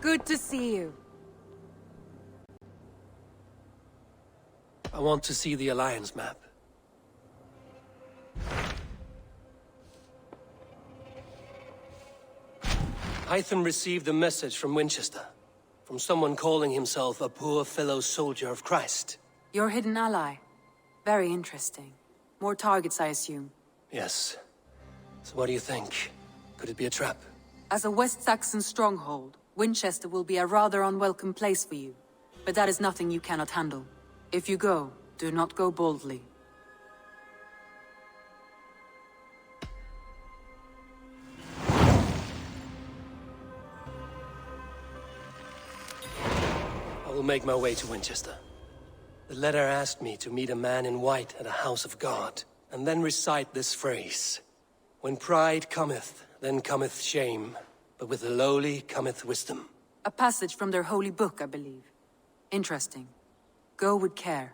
Good to see you. I want to see the Alliance map. Hytham received a message from Winchester. From someone calling himself a poor fellow soldier of Christ. Your hidden ally. Very interesting. More targets, I assume. Yes. So what do you think? Could it be a trap? As a West Saxon stronghold, Winchester will be a rather unwelcome place for you. But that is nothing you cannot handle. If you go, do not go boldly. I will make my way to Winchester. The letter asked me to meet a man in white at a house of God, and then recite this phrase. When pride cometh, then cometh shame, but with the lowly cometh wisdom. A passage from their holy book, I believe. Interesting. Go with care.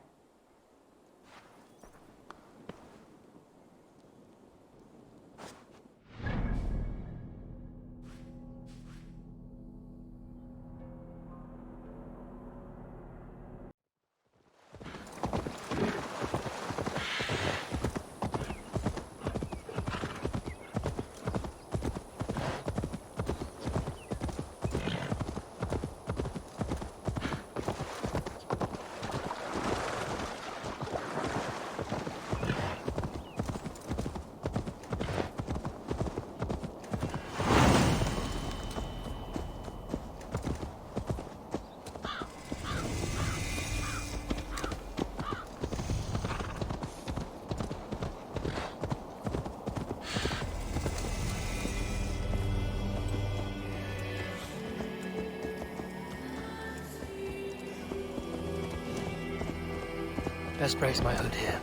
Best brace my hood here.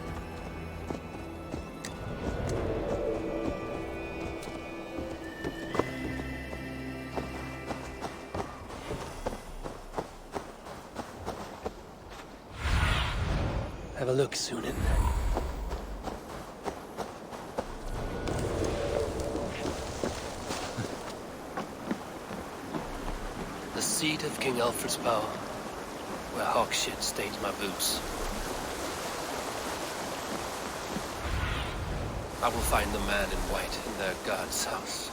Have a look, Sunan. The seat of King Alfred's power, where hawk shit stains my boots. I will find the man in white in their god's house.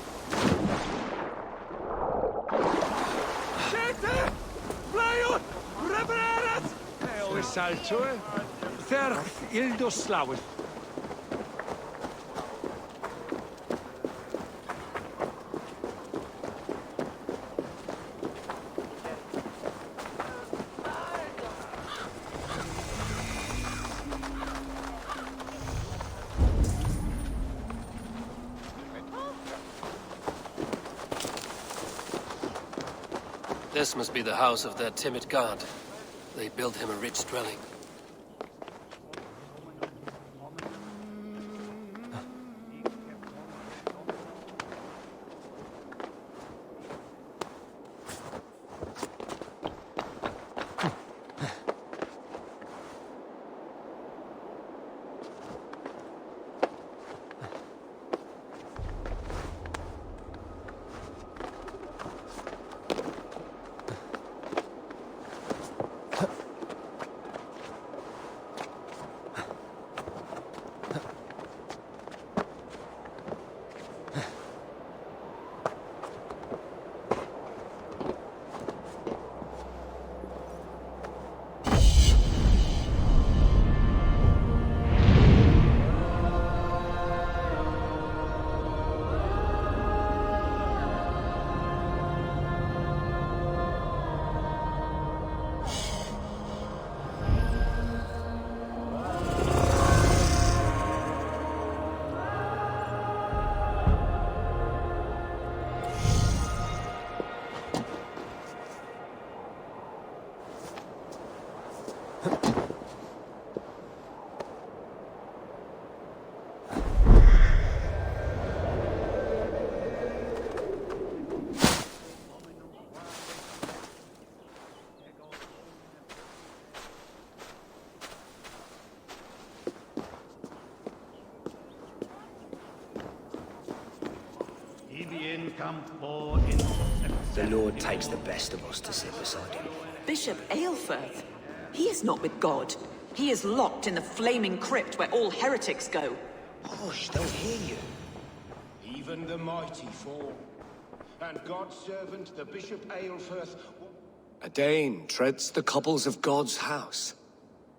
This must be the house of their timid god. They built him a rich dwelling. campo in The Lord takes the best of us to sit beside him. Bishop Eilfir? He is not with God. He is locked in the flaming crypt where all heretics go. Hush, they'll hear you. Even the mighty fall. And God's servant, the Bishop Eilfir... A Dane treads the cobbles of God's house.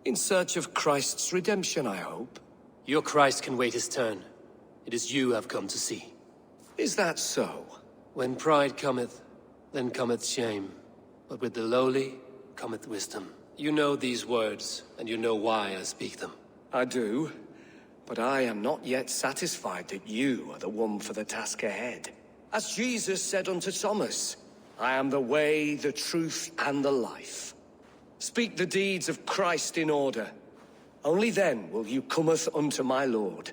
In search of Christ's redemption, I hope. Your Christ can wait his turn. It is you I've come to see. Is that so? When pride cometh, then cometh shame. But with the lowly cometh wisdom. You know these words, and you know why I speak them. I do, but I am not yet satisfied that you are the one for the task ahead. As Jesus said unto Thomas, I am the way, the truth, and the life. Speak the deeds of Christ in order. Only then will you cometh unto my Lord.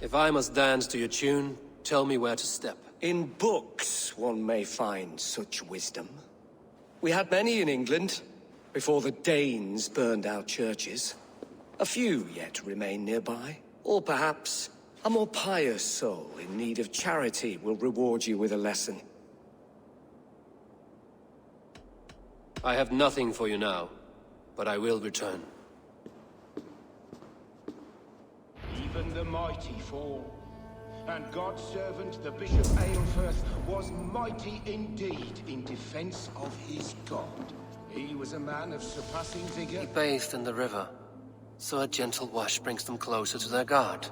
If I must dance to your tune, tell me where to step. In books one may find such wisdom. We had many in England, before the Danes burned our churches. A few yet remain nearby. Or perhaps a more pious soul in need of charity will reward you with a lesson. I have nothing for you now, but I will return. Even the mighty fall. And God's servant, the Bishop Eilfir, was mighty indeed in defense of his God. He was a man of surpassing vigor. He bathed in the river, so a gentle wash brings them closer to their God.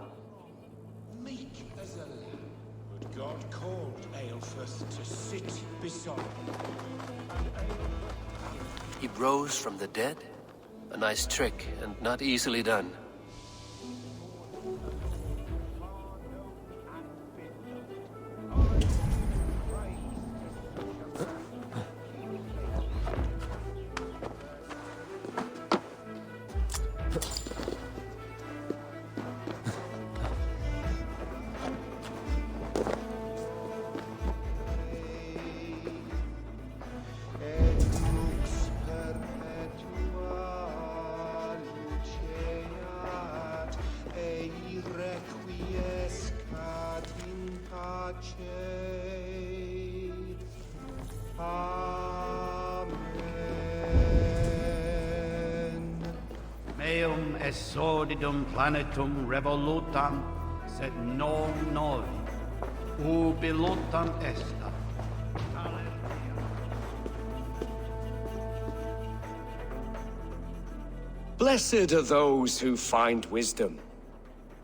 Meek as a lamb. But God called Eilfir to sit beside him. He rose from the dead? A nice trick, and not easily done. Meum exordidum planetum revolutam, sed non novi, ubilutam est. Blessed are those who find wisdom.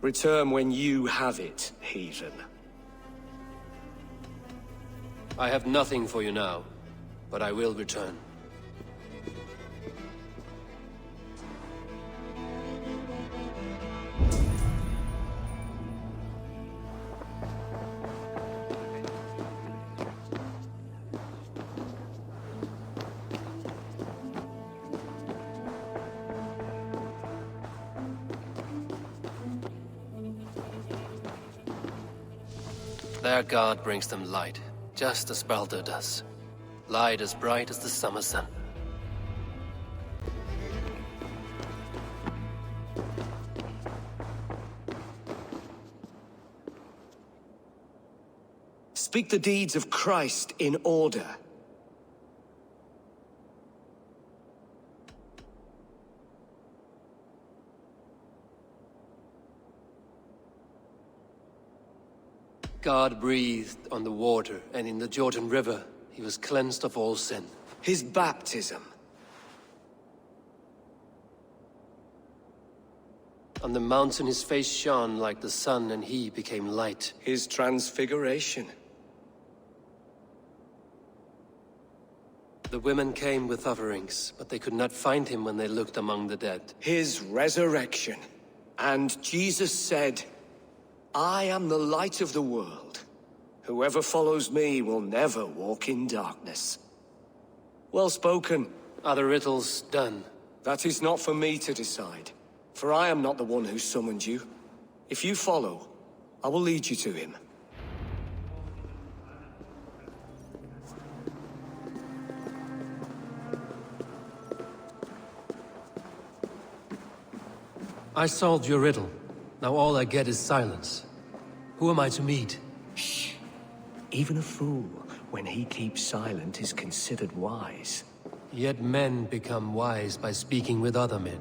Return when you have it, heathen. I have nothing for you now, but I will return. Their god brings them light, just as Baldur does. Light as bright as the summer sun. Speak the deeds of Christ in order. God breathed on the water, and in the Jordan River, he was cleansed of all sin. His baptism. On the mountain his face shone like the sun, and he became light. His transfiguration. The women came with offerings, but they could not find him when they looked among the dead. His resurrection. And Jesus said, I am the light of the world. Whoever follows me will never walk in darkness. Well spoken. Are the riddles done? That is not for me to decide, for I am not the one who summoned you. If you follow, I will lead you to him. I solved your riddle. Now all I get is silence. Who am I to meet? Shh. Even a fool, when he keeps silent, is considered wise. Yet men become wise by speaking with other men.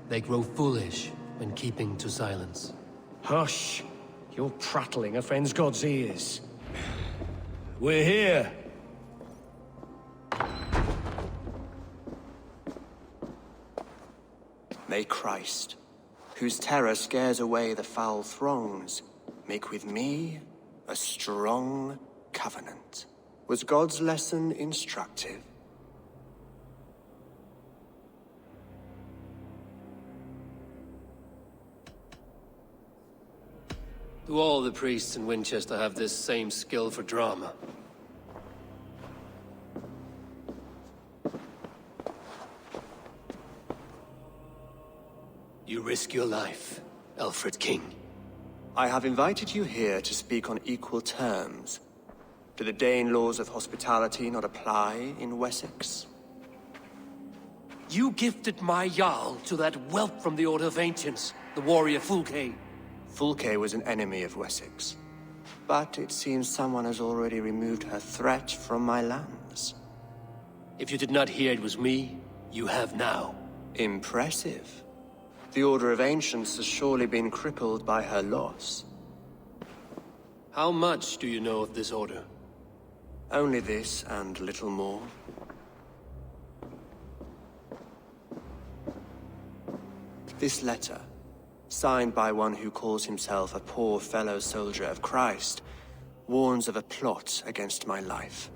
They grow foolish when keeping to silence. Hush! Your prattling offends God's ears. We're here! May Christ, whose terror scares away the foul throngs, make with me a strong covenant. Was God's lesson instructive? Do all the priests in Winchester have this same skill for drama? You risk your life, Alfred King. I have invited you here to speak on equal terms. Do the Dane laws of hospitality not apply in Wessex? You gifted my Jarl to that whelp from the Order of Ancients, the warrior Fulke. Fulke was an enemy of Wessex. But it seems someone has already removed her threat from my lands. If you did not hear it was me, you have now. Impressive. The Order of Ancients has surely been crippled by her loss. How much do you know of this order? Only this and little more. This letter, signed by one who calls himself a poor fellow soldier of Christ, warns of a plot against my life.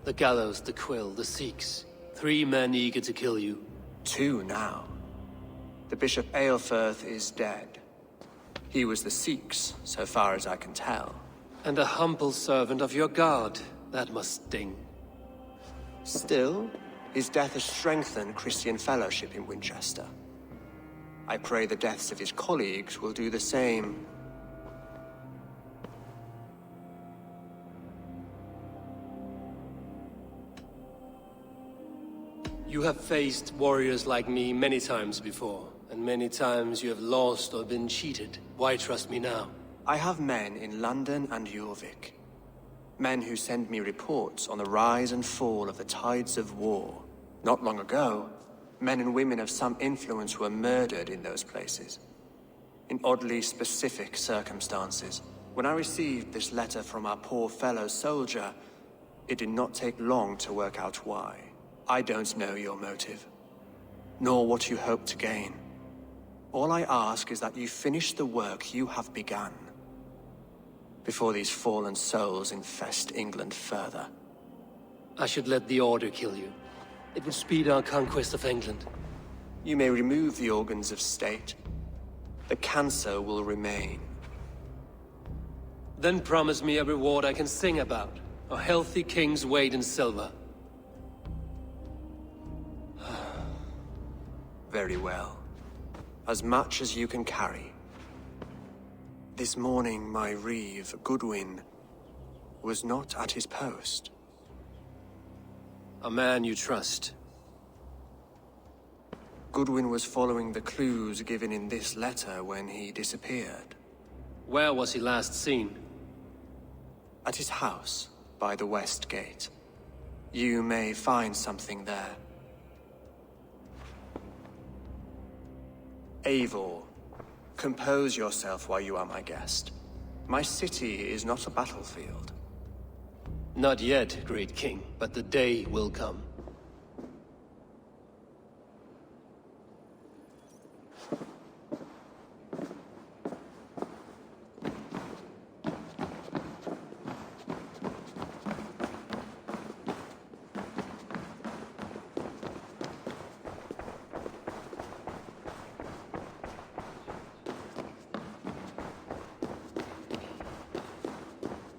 The gallows, the quill, the Sikhs. 3 men eager to kill you. 2 now. The Bishop Eilfirth is dead. He was the Sikhs, so far as I can tell. And a humble servant of your god. That must sting. Still, his death has strengthened Christian fellowship in Winchester. I pray the deaths of his colleagues will do the same. You have faced warriors like me many times before, and many times you have lost or been cheated. Why trust me now? I have men in London and Jorvik. Men who send me reports on the rise and fall of the tides of war. Not long ago, men and women of some influence were murdered in those places. In oddly specific circumstances. When I received this letter from our poor fellow soldier, it did not take long to work out why. I don't know your motive, nor what you hope to gain. All I ask is that you finish the work you have begun, before these fallen souls infest England further. I should let the Order kill you. It would speed our conquest of England. You may remove the organs of state. The cancer will remain. Then promise me a reward I can sing about. A healthy king's weight in silver. Very well. As much as you can carry. This morning, my reeve, Goodwin, was not at his post. A man you trust. Goodwin was following the clues given in this letter when he disappeared. Where was he last seen? At his house, by the West Gate. You may find something there. Eivor, compose yourself while you are my guest. My city is not a battlefield. Not yet, great king, but the day will come.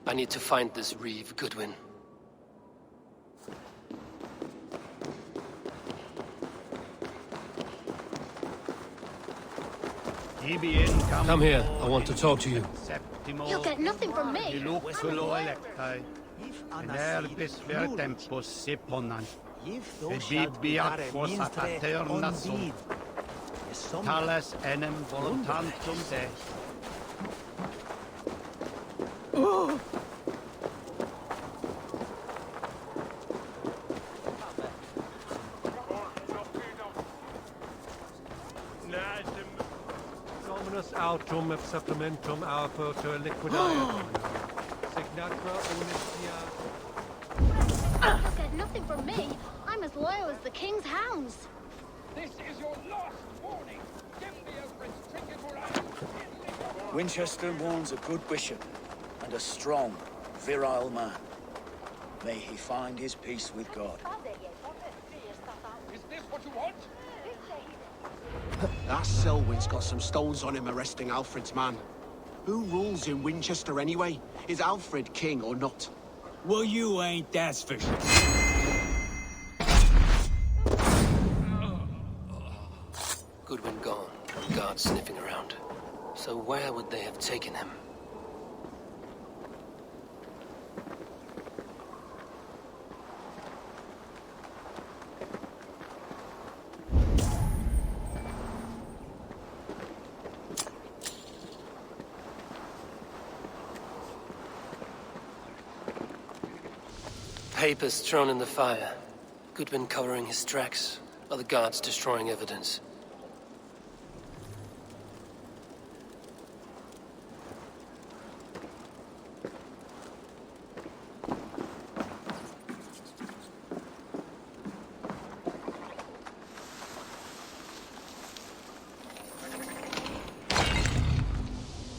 I need to find this reeve, Goodwin. Come here. I want to talk to you. You'll get nothing from me. Bibiat fossa paterna sum. Tales enem voluntantum Dei. Dominus autum et supplementum auportur liquidae. Signatra unitia. You'll get nothing from me. I'm as loyal as the king's hounds. This is your last warning. Give the Alfred's trinket or I... Winchester warns a good bishop and a strong, virile man. May he find his peace with God. Is this what you want? That Selwyn's got some stones on him arresting Alfred's man. Who rules in Winchester anyway? Is Alfred king or not? Well, you ain't, that's for sure. Goodwin gone, guards sniffing around. So where would they have taken him? Papers thrown in the fire. Goodwin covering his tracks, other guards destroying evidence.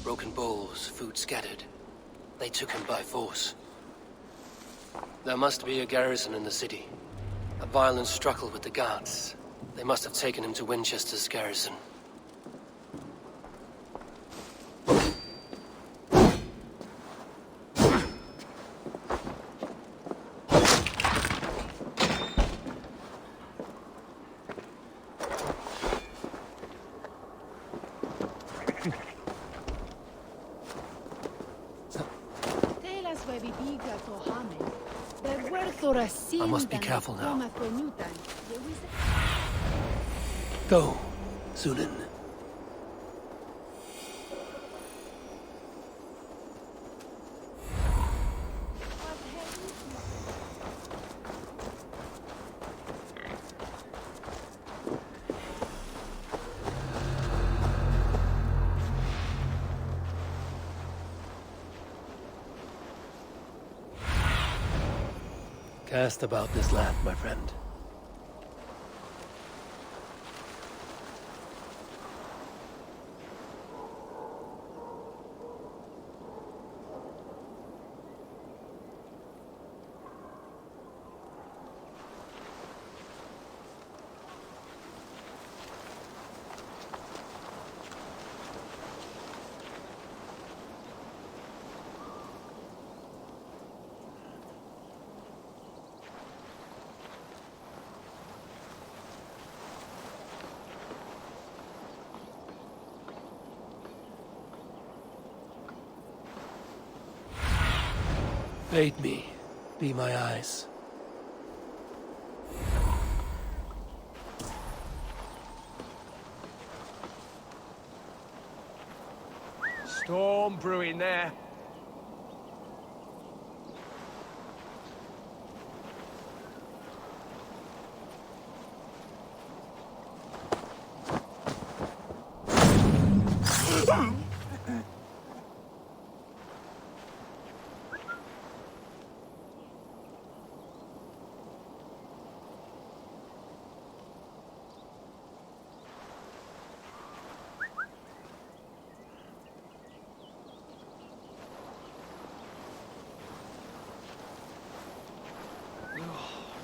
Broken bowls, food scattered. They took him by force. There must be a garrison in the city. A violent struggle with the guards. They must have taken him to Winchester's garrison. I must be careful now. Go, Zulin. Cast about this land, my friend. Aid me. Be my eyes. Storm brewing there.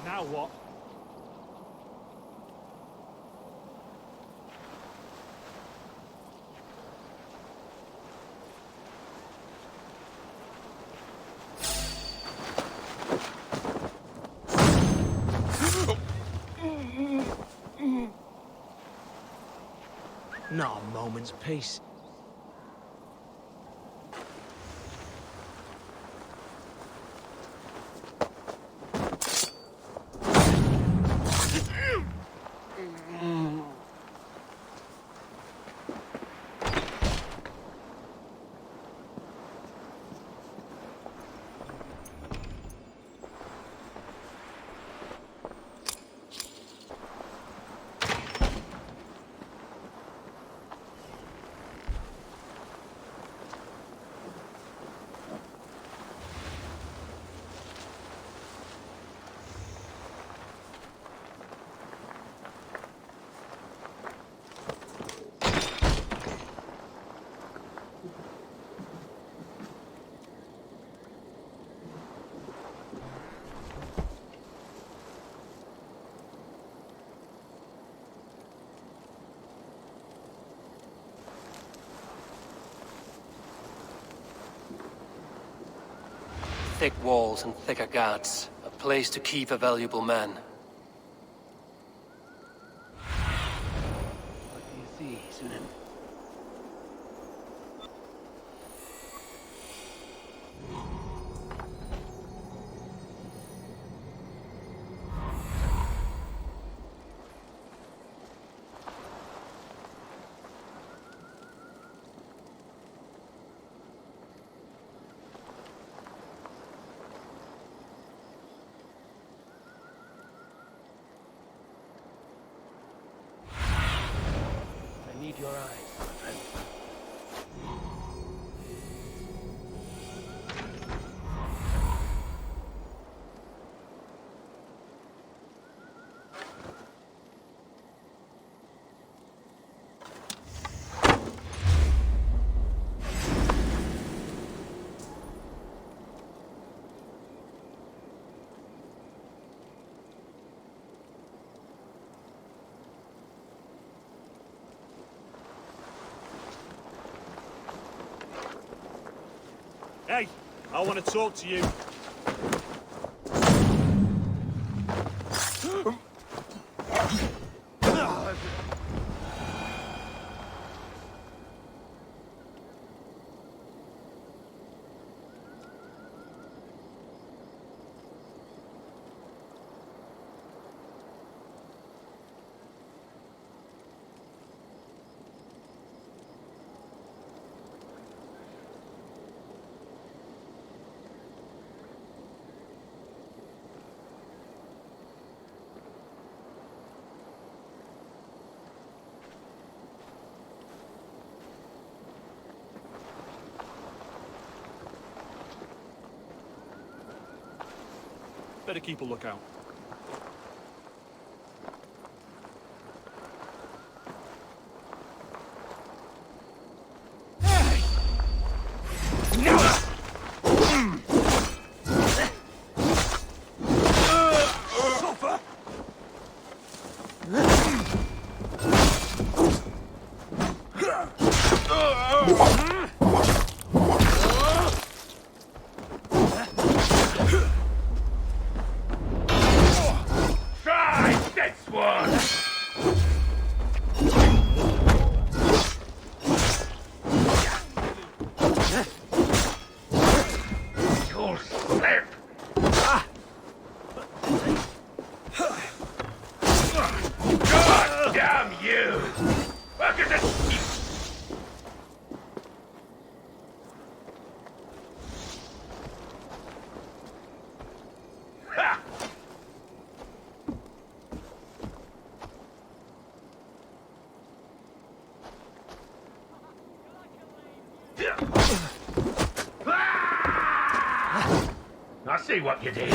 Now what? Not a moment's peace. thick walls and thicker guards. A place to keep a valuable man. What do you see, Sunan? I need your eyes, my friend. Hey, I want to talk to you. Better keep a lookout. I see what you did.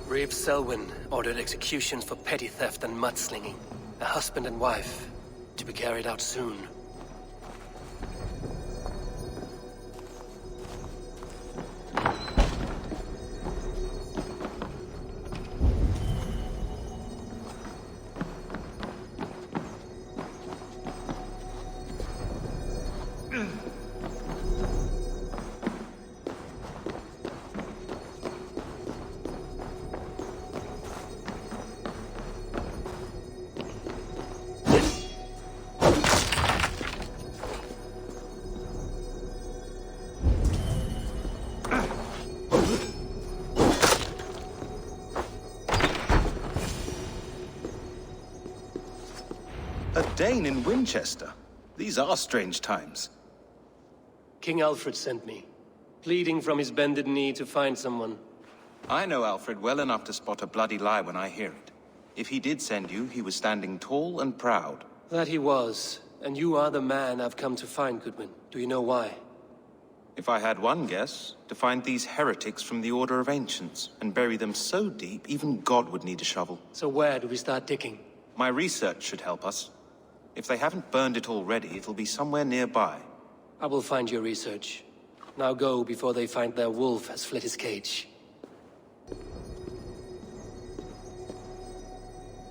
Reeve Selwyn ordered executions for petty theft and mudslinging. A husband and wife, to be carried out soon. A Dane in Winchester? These are strange times. King Alfred sent me, pleading from his bended knee to find someone. I know Alfred well enough to spot a bloody lie when I hear it. If he did send you, he was standing tall and proud. That he was, and you are the man I've come to find, Goodwin. Do you know why? If I had one guess, to find these heretics from the Order of Ancients, and bury them so deep, even God would need a shovel. So where do we start digging? My research should help us. If they haven't burned it already, it'll be somewhere nearby. I will find your research. Now go before they find their wolf has fled his cage.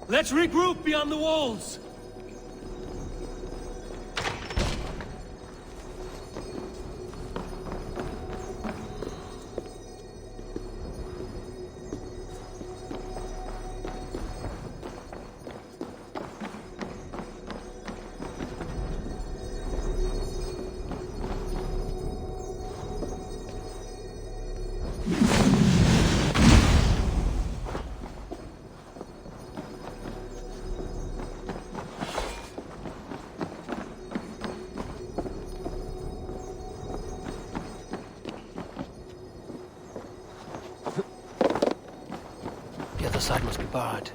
Let's regroup beyond the walls! The other side must be barred.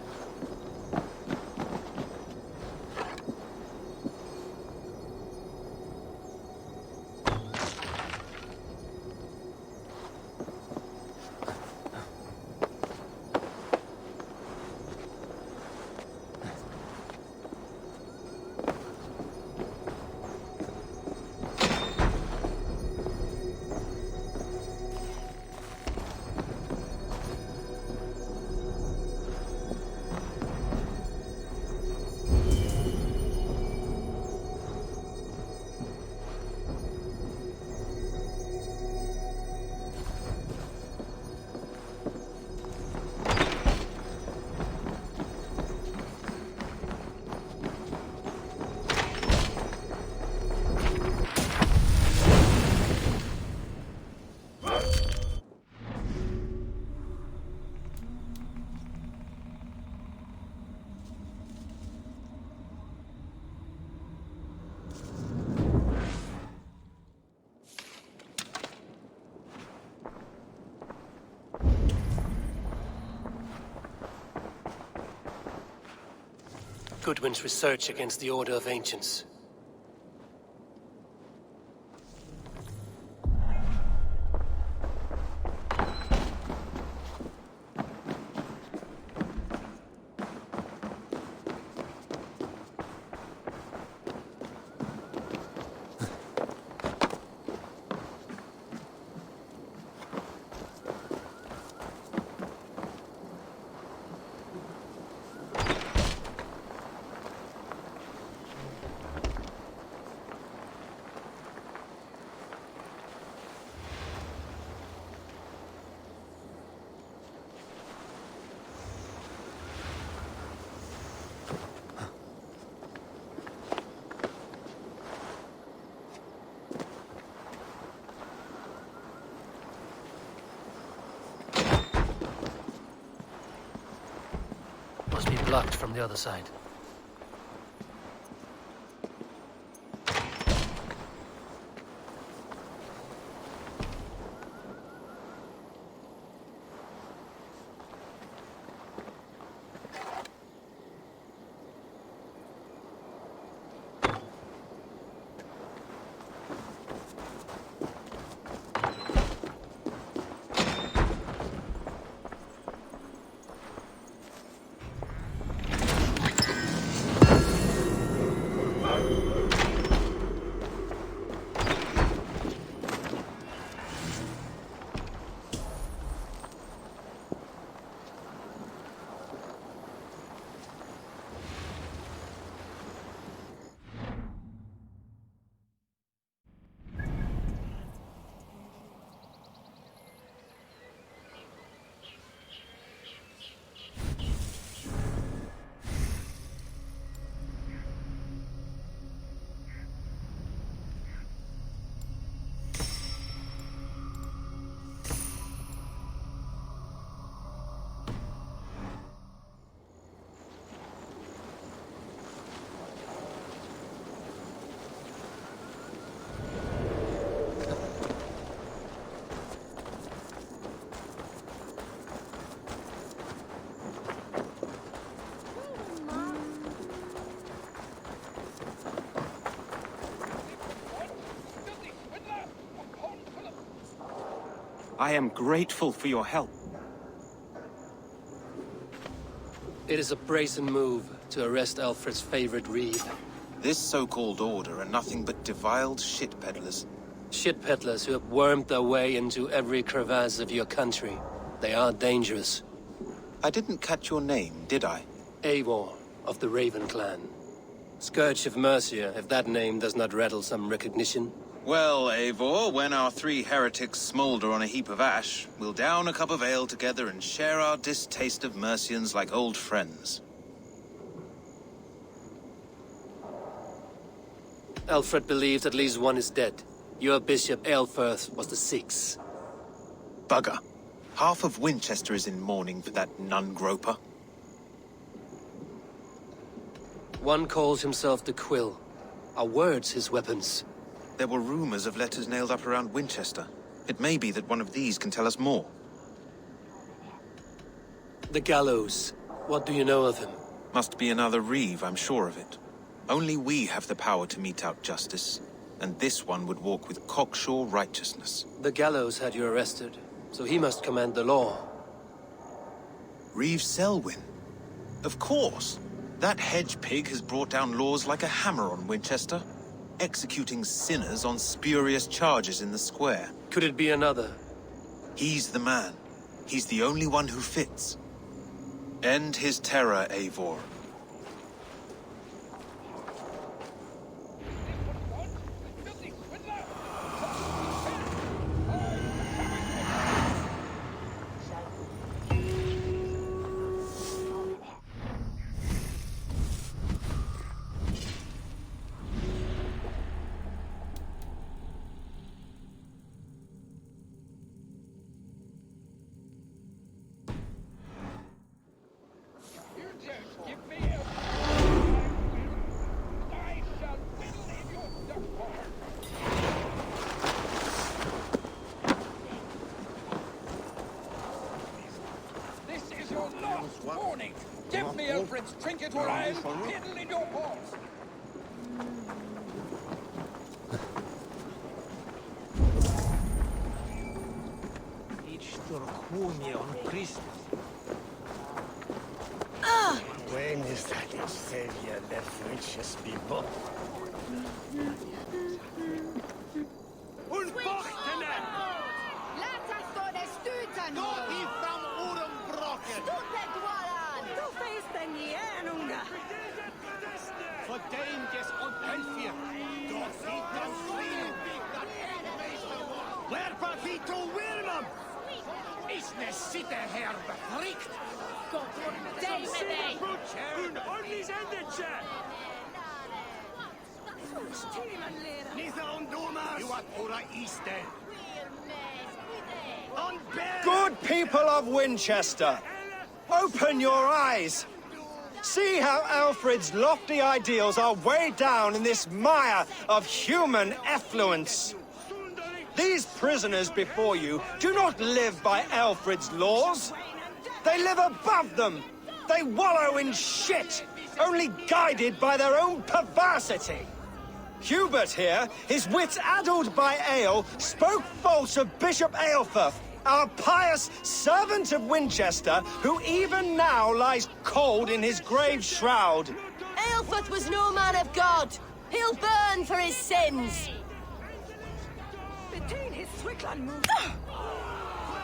Goodwin's research against the Order of Ancients. Must be blocked from the other side. I am grateful for your help. It is a brazen move to arrest Alfred's favorite reeve. This so-called order are nothing but deviled shit peddlers. Shit peddlers who have wormed their way into every crevasse of your country. They are dangerous. I didn't catch your name, did I? Eivor, of the Raven clan. Scourge of Mercia, if that name does not rattle some recognition. Well, Eivor, when our 3 heretics smolder on a heap of ash, we'll down a cup of ale together and share our distaste of Mercians like old friends. Alfred believes at least one is dead. Your bishop, Aelfirth, was the 6th. Bugger. Half of Winchester is in mourning for that nun-groper. One calls himself the Quill. Are words his weapons? There were rumors of letters nailed up around Winchester. It may be that one of these can tell us more. The gallows. What do you know of him? Must be another reeve, I'm sure of it. Only we have the power to mete out justice, and this one would walk with cocksure righteousness. The gallows had you arrested, so he must command the law. Reeve Selwyn? Of course! That hedge pig has brought down laws like a hammer on Winchester, executing sinners on spurious charges in the square. Could it be another? He's the man. He's the only one who fits. End his terror, Eivor. Warning! Give me Alfred's trinket or I'll piddle in your paws! When is that your savior left righteous people? Good people of Winchester, open your eyes. See how Alfred's lofty ideals are weighed down in this mire of human effluence. These prisoners before you do not live by Alfred's laws. They live above them. They wallow in shit, only guided by their own perversity. Hubert here, his wits addled by ale, spoke false of Bishop Aelfirth, our pious servant of Winchester, who even now lies cold in his grave shroud. Aelfirth was no man of God. He'll burn for his sins.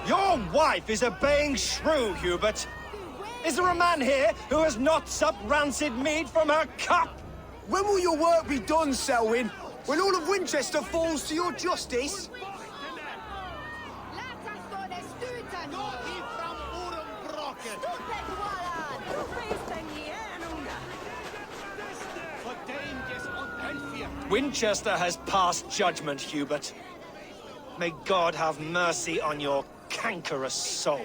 Your wife is obeying shrew, Hubert. Is there a man here who has not supped rancid mead from her cup? When will your work be done, Selwyn? When all of Winchester falls to your justice? Winchester has passed judgment, Hubert. May God have mercy on your cankerous soul.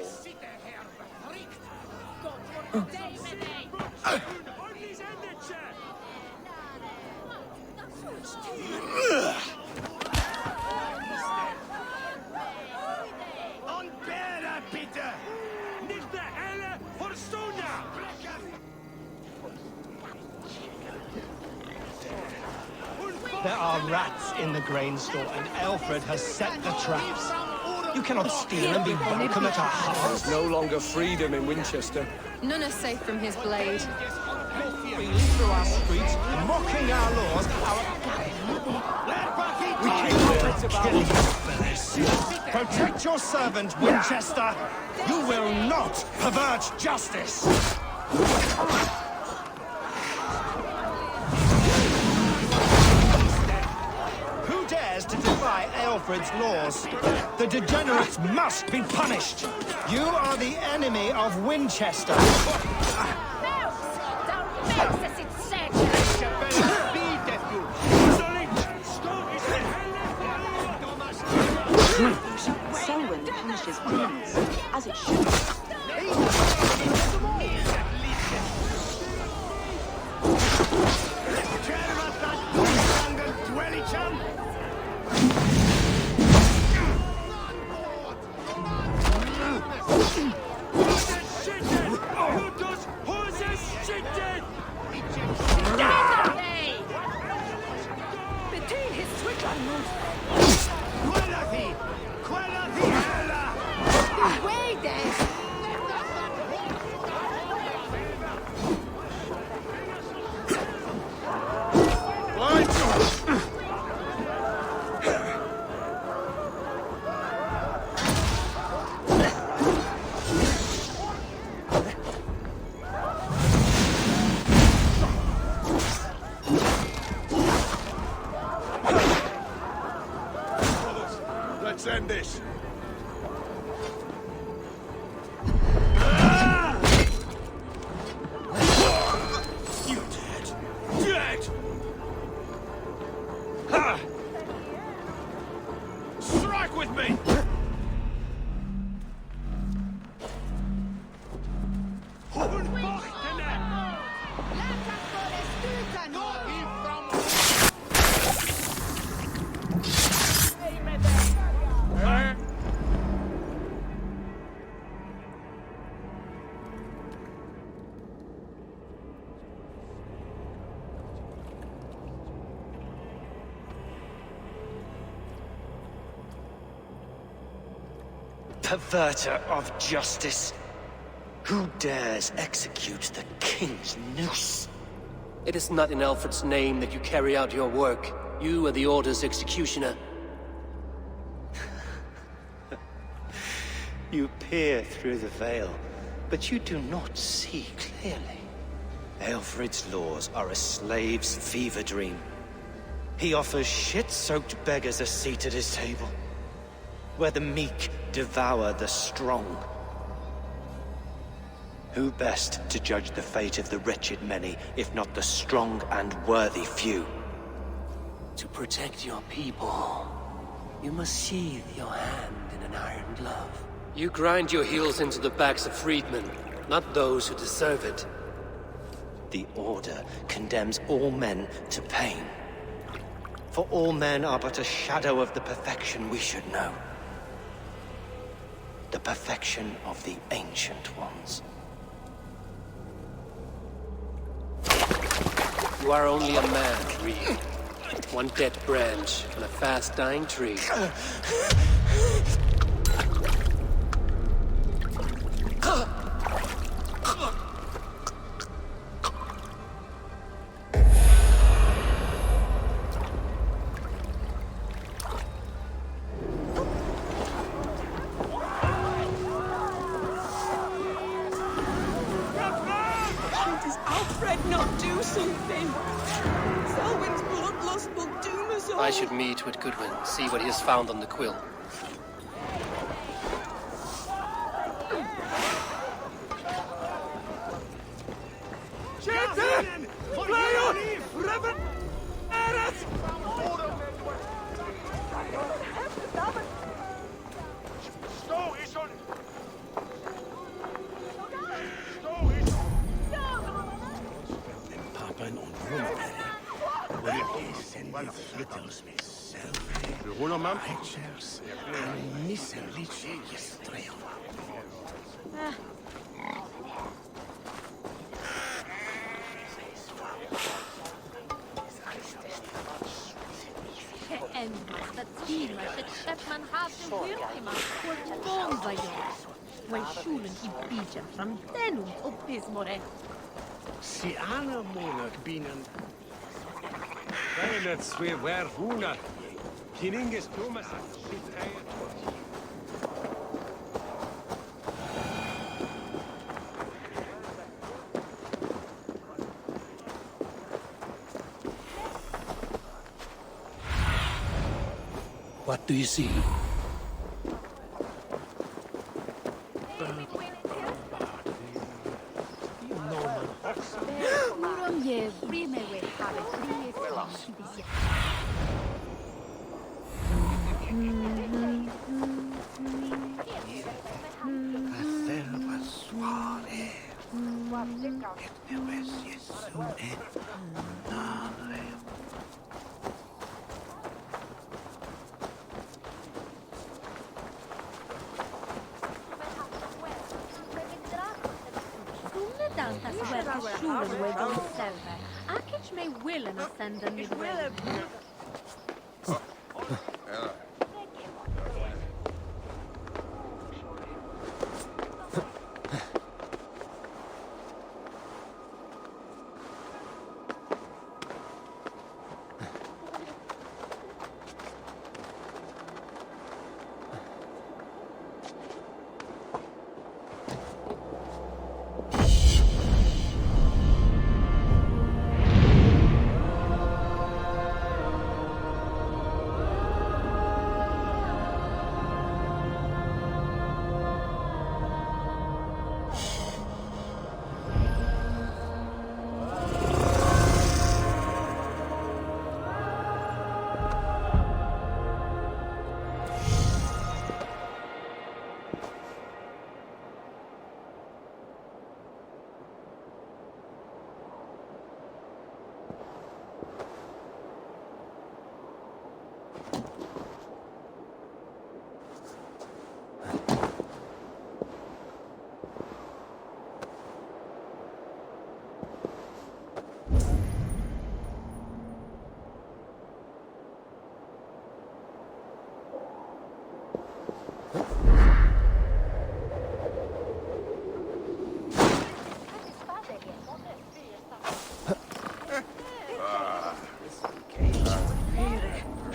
There are rats in the grain store, and Alfred has set the traps. You cannot steal and be welcome at our house. There's no longer freedom in Winchester. None are safe from his blade. Freely through our streets, mocking our laws, We cannot let kill you for this. Protect your servant, Winchester. You will not pervert justice. Who dares to defy Aelfred's laws? The degenerates must be punished. You are the enemy of Winchester. Selwyn punishes criminals, as it should. Let's end this. You're dead. Dead! Ha! Strike with me! Perverter of justice. Who dares execute the king's noose? It is not in Alfred's name that you carry out your work. You are the Order's executioner. You peer through the veil, but you do not see clearly. Aelfred's laws are a slave's fever dream. He offers shit-soaked beggars a seat at his table, where the meek devour the strong. Who best to judge the fate of the wretched many, if not the strong and worthy few? To protect your people, you must sheathe your hand in an iron glove. You grind your heels into the backs of freedmen, not those who deserve it. The Order condemns all men to pain. For all men are but a shadow of the perfection we should know. The perfection of the Ancient Ones. You are only a man, Reed. One dead branch on a fast-dying tree. I should meet with Goodwin, see what he has found on the quill. Si Anna Monarch binnen. Veilet swe wer huna. Kininges Thomas What do you see?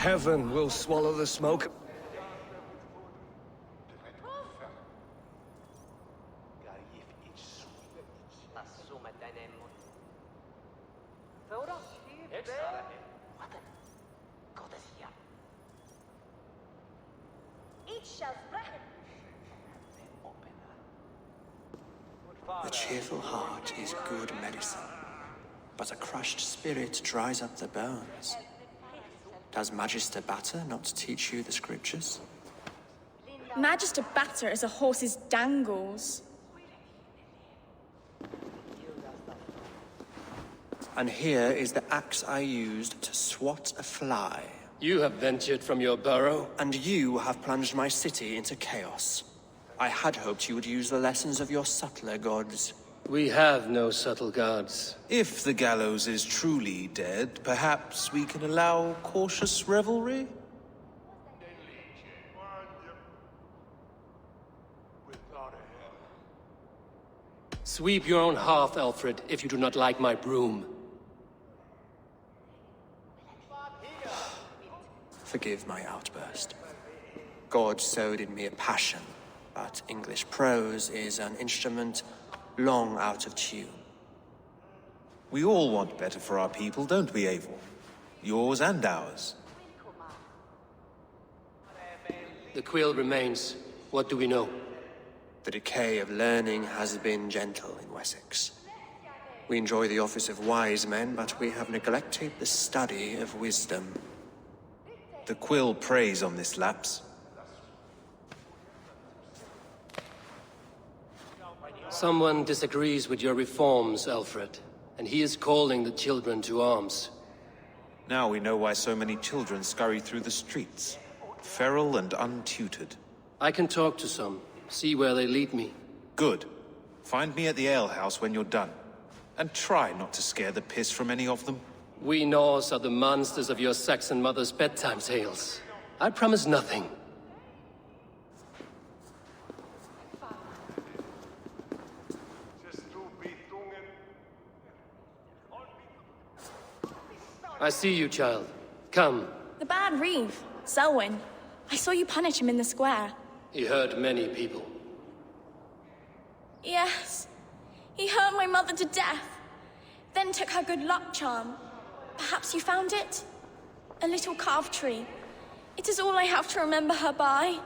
Heaven will swallow the smoke. A cheerful heart is good medicine, but a crushed spirit dries up the bones. Does Magister Batter not teach you the scriptures? Magister Batter is a horse's dangles. And here is the axe I used to swat a fly. You have ventured from your burrow? And you have plunged my city into chaos. I had hoped you would use the lessons of your subtler gods. We have no subtle gods. If the gallows is truly dead, perhaps we can allow cautious revelry? Sweep your own hearth, Alfred, if you do not like my broom. Forgive my outburst. God sowed in me a passion, but English prose is an instrument long out of tune. We all want better for our people, don't we, Eivor? Yours and ours. The quill remains. What do we know? The decay of learning has been gentle in Wessex. We enjoy the office of wise men, but we have neglected the study of wisdom. The quill preys on this lapse. Someone disagrees with your reforms, Alfred, and he is calling the children to arms. Now we know why so many children scurry through the streets, feral and untutored. I can talk to some, see where they lead me. Good. Find me at the alehouse when you're done. And try not to scare the piss from any of them. We Norse are the monsters of your Saxon mother's bedtime tales. I promise nothing. I see you, child. Come. The bad Reeve, Selwyn. I saw you punish him in the square. He hurt many people. Yes. He hurt my mother to death. Then took her good luck charm. Perhaps you found it? A little carved tree. It is all I have to remember her by.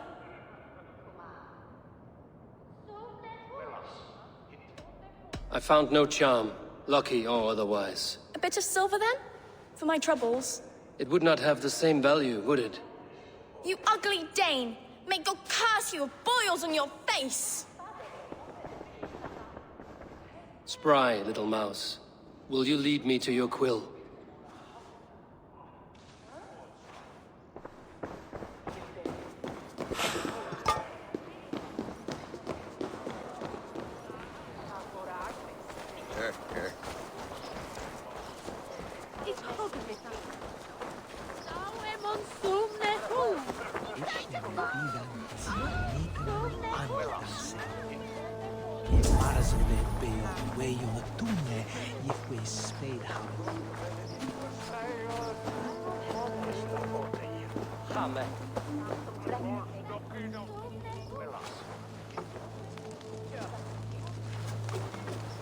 I found no charm, lucky or otherwise. A bit of silver, then? For my troubles. It would not have the same value, would it? You ugly Dane! May God curse you with boils on your face! Spry, little mouse. Will you lead me to your quill?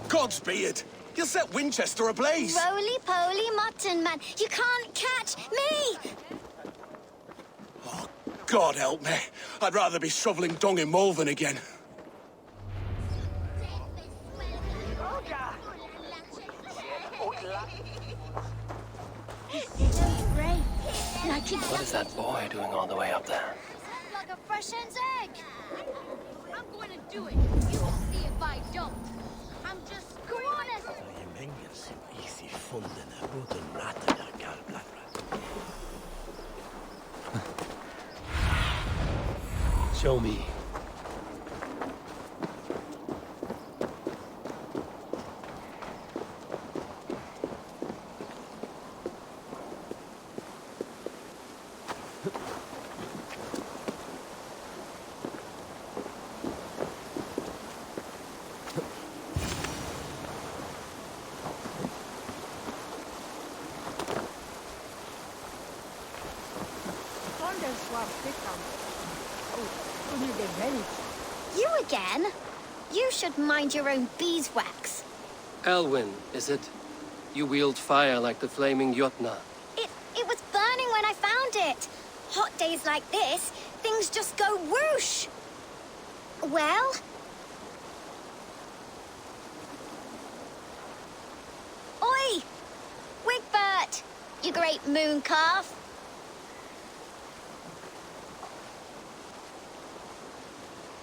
Godspeed! You'll set Winchester ablaze! Roly-poly mutton man, you can't catch me! Oh, God help me. I'd rather be shoveling dung in Malvern again. What is that boy doing all the way up there? Like a fresh hen's egg! I'm going to do it. You will see if I don't. I'm just honest. Show me. You again? You should mind your own beeswax. Elwyn, is it? You wield fire like the flaming Jotna. It was burning when I found it. Hot days like this, things just go whoosh. Well? Oi! Wigbert! You great moon calf.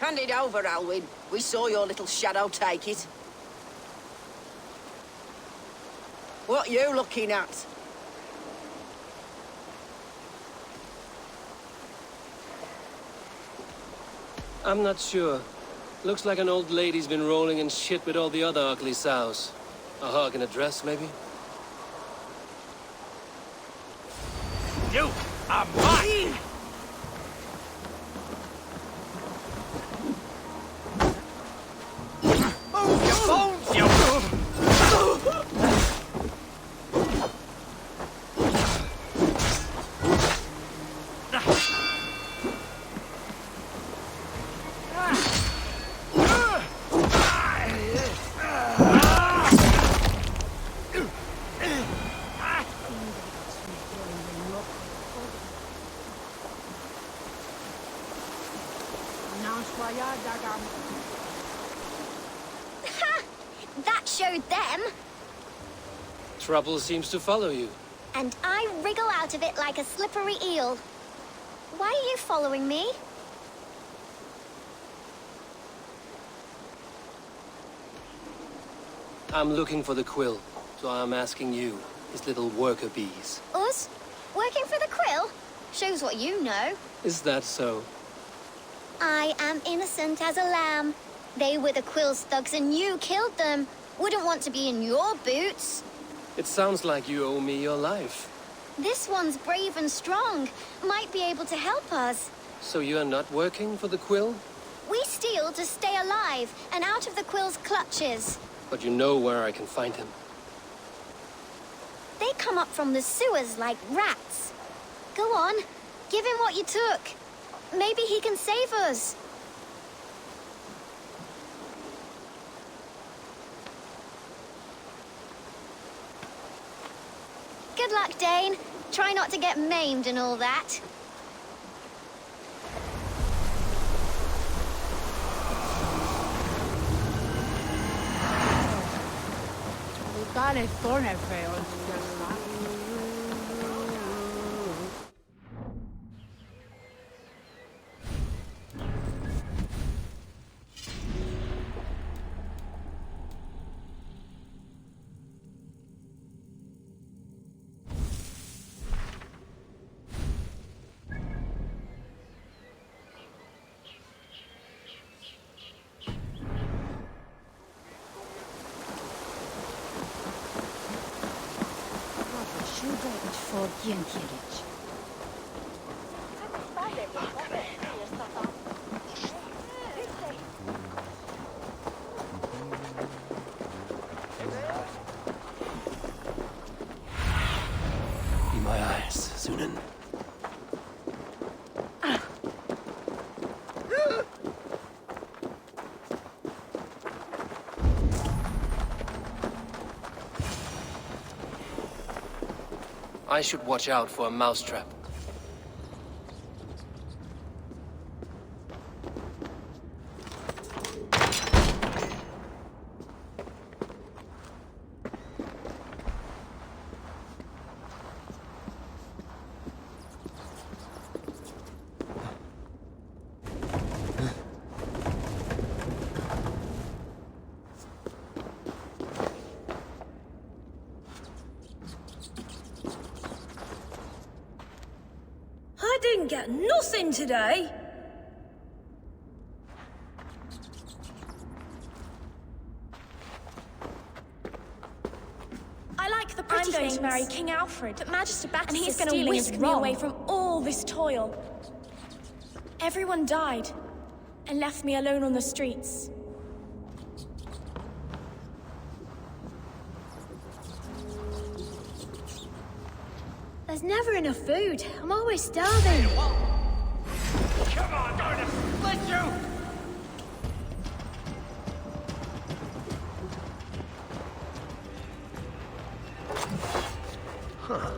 Hand it over, Alwyn. We saw your little shadow take it. What you looking at? I'm not sure. Looks like an old lady's been rolling in shit with all the other ugly sows. A hog in a dress, maybe? You are mine! That showed them. Trouble seems to follow you. And I wriggle out of it like a slippery eel. Why are you following me? I'm looking for the quill, so I'm asking you, his little worker bees. Us? Working for the quill? Shows what you know. Is that so? I am innocent as a lamb. They were the quill's thugs and you killed them. Wouldn't want to be in your boots. It sounds like you owe me your life. This one's brave and strong. Might be able to help us. So you are not working for the Quill? We steal to stay alive and out of the Quill's clutches. But you know where I can find him. They come up from the sewers like rats. Go on, give him what you took. Maybe he can save us. Good luck, Dane. Try not to get maimed and all that. Tale thorn feo. Be my eyes, Sunan. I should watch out for a mousetrap. I didn't get nothing today. I like the pretty things. I'm going to marry King Alfred, but Magister Battis and he's going to whisk me away from all this toil. Everyone died and left me alone on the streets. There's never enough food. I'm always starving. Come on, I'm going to split you! Huh.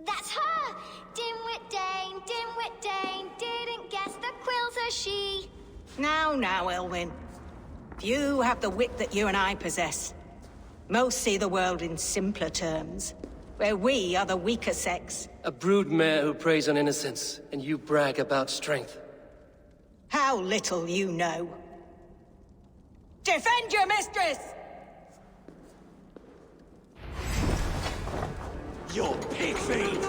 That's her! Dimwit Dane, didn't guess the Quill's a she. Now, Elwyn. Few have the wit that you and I possess. Most see the world in simpler terms, where we are the weaker sex. A broodmare who preys on innocence, and you brag about strength. How little you know. Defend your mistress! Your pig feed!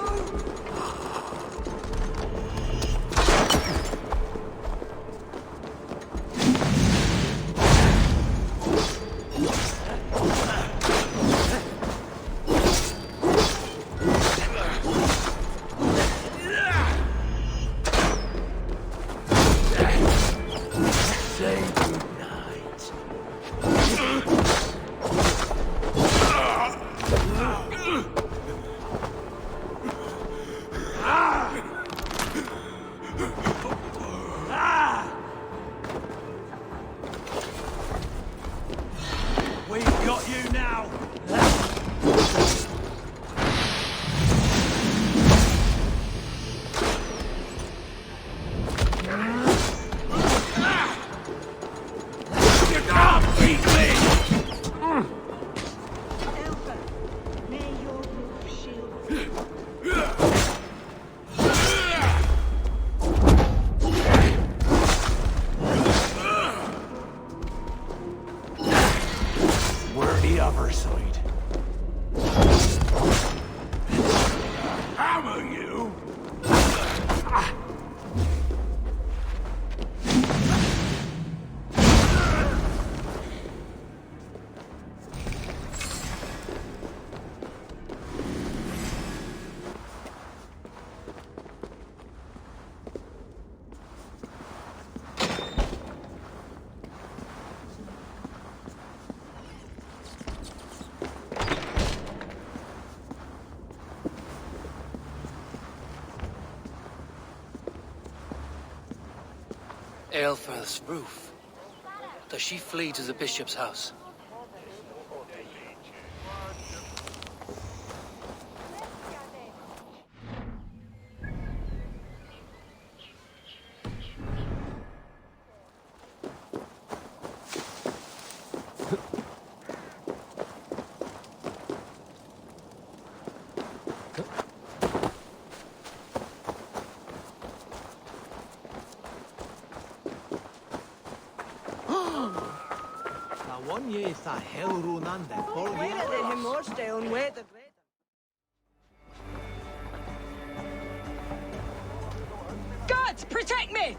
say goodnight. We've got you now. You can't beat me! We're the other side. Hammer you! Aelfirth's roof. Does she flee to the bishop's house? Gods, protect me!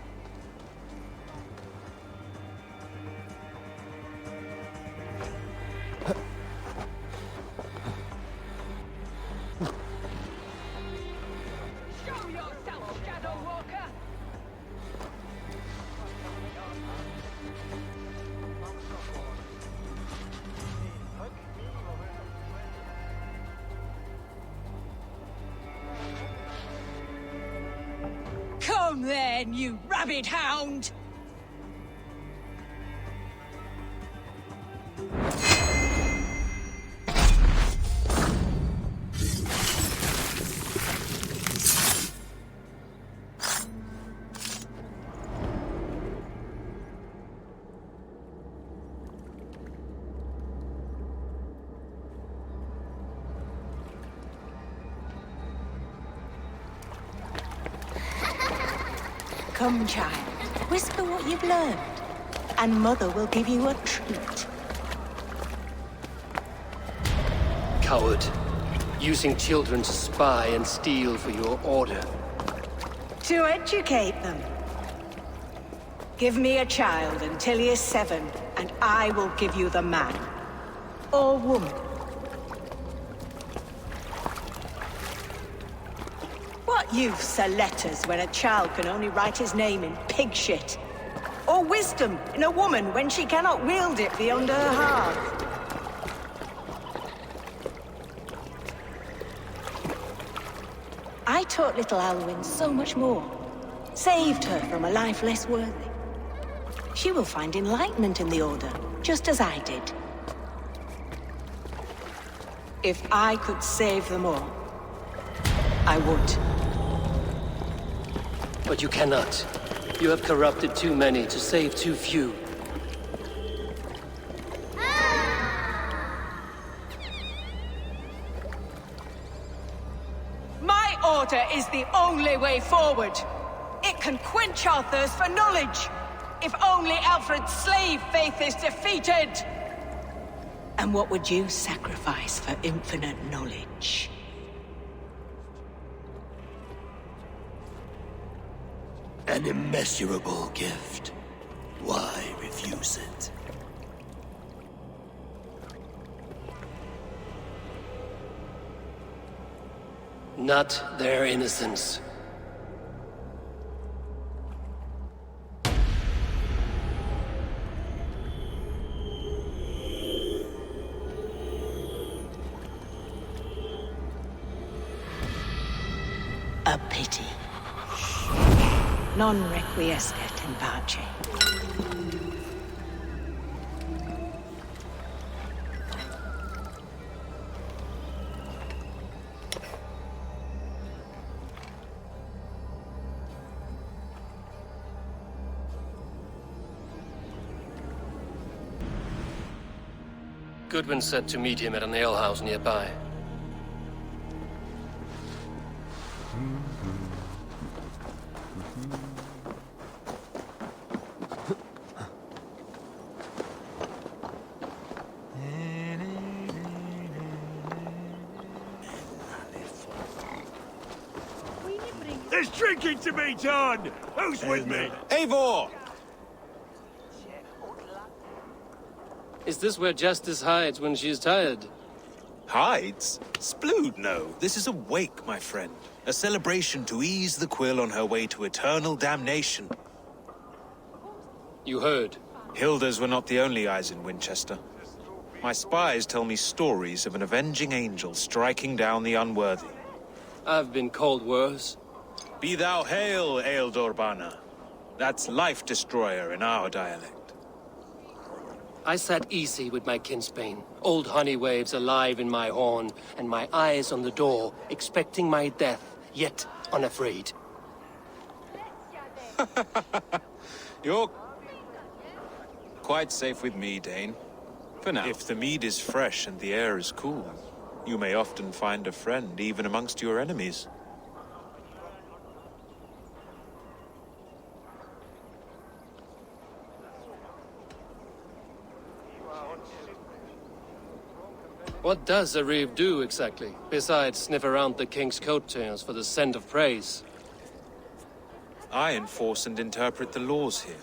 Show yourself, Shadow Walker! Come then, you rabid hound! Come, child, whisper what you've learned, and Mother will give you a treat. Coward. Using children to spy and steal for your order. To educate them. Give me a child until he is 7, and I will give you the man. Or woman. What use are letters when a child can only write his name in pig shit? Or wisdom in a woman when she cannot wield it beyond her hearth? I taught little Alwyn so much more. Saved her from a life less worthy. She will find enlightenment in the Order, just as I did. If I could save them all, I would. But you cannot. You have corrupted too many to save too few. My order is the only way forward. It can quench our thirst for knowledge. If only Alfred's slave faith is defeated. And what would you sacrifice for infinite knowledge? An immeasurable gift. Why refuse it? Not their innocence. pity. Non requiescat in pace. Goodwin said to meet him at an alehouse nearby. There's drinking to be done! Who's with me? Eivor! Is this where Justice hides when she is tired? Hides? Splood, no. This is a wake, my friend. A celebration to ease the quill on her way to eternal damnation. You heard. Hilda's were not the only eyes in Winchester. My spies tell me stories of an avenging angel striking down the unworthy. I've been called worse. Be thou hail, Eildorbana. That's Life Destroyer in our dialect. I sat easy with my kinsbane, old honey waves alive in my horn, and my eyes on the door, expecting my death, yet unafraid. You're quite safe with me, Dane. For now. If the mead is fresh and the air is cool, you may often find a friend even amongst your enemies. What does a reeve do, exactly, besides sniff around the king's coattails for the scent of praise? I enforce and interpret the laws here.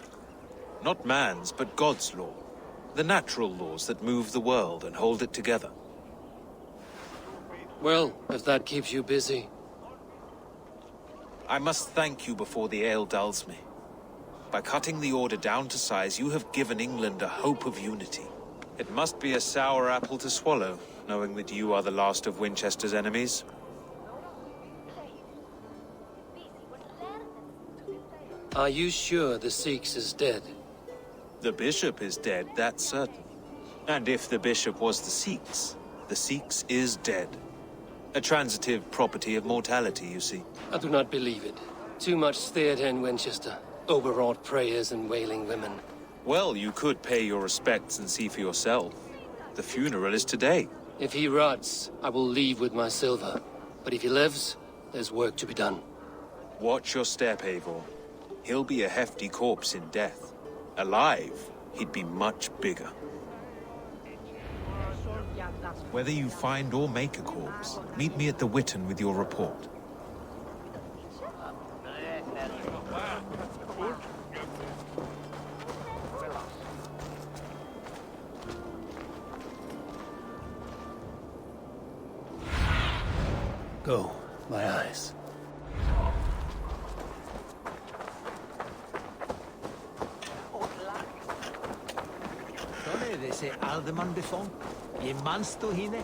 Not man's, but God's law. The natural laws that move the world and hold it together. Well, if that keeps you busy. I must thank you before the ale dulls me. By cutting the order down to size, you have given England a hope of unity. It must be a sour apple to swallow, knowing that you are the last of Winchester's enemies. Are you sure the Sikhs is dead? The bishop is dead, that's certain. And if the bishop was the Sikhs is dead. A transitive property of mortality, you see. I do not believe it. Too much theatre in Winchester. Overwrought prayers and wailing women. Well, you could pay your respects and see for yourself. The funeral is today. If he rots, I will leave with my silver. But if he lives, there's work to be done. Watch your step, Eivor. He'll be a hefty corpse in death. Alive, he'd be much bigger. Whether you find or make a corpse, meet me at the Witten with your report. Go, my eyes. Det ser alderman befång. I man stå hinne.